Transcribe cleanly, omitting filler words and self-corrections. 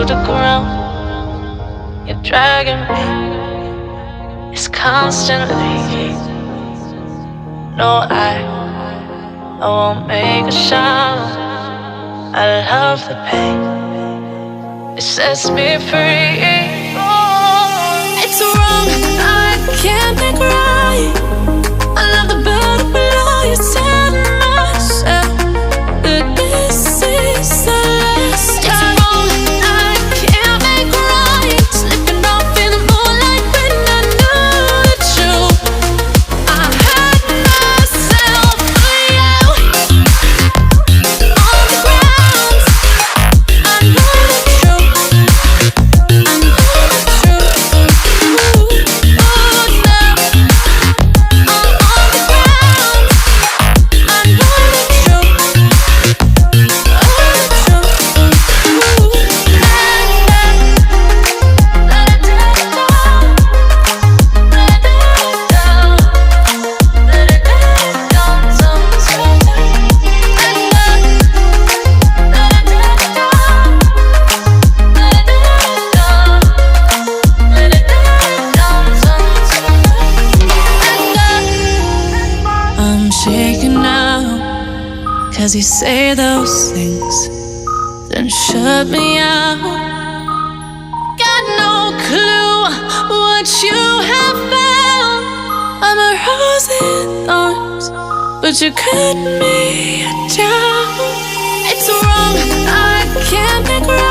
the ground. You're dragging me, it's constantly. No, I won't make a sound. I love the pain, it sets me free. It's wrong, I can't make right. I love the bird below you, tell myself that this is the last time. It's wrong, I can't make right. Slipping off in the moonlight when I knew the truth. I hurt myself for you. On the ground, I know the truth. I know the truth. Ooh, oh no. I'm on the ground, I know the truth. Oh, the truth. Ooh, let it down, let it down, let it down, sometimes. Let it down, let it down, let it down, sometimes. I'm shaking now, 'cause you say those things, then shut me out. Got no clue what you have found. I'm a rose in thorns, but you cut me down. It's wrong, I can't make right.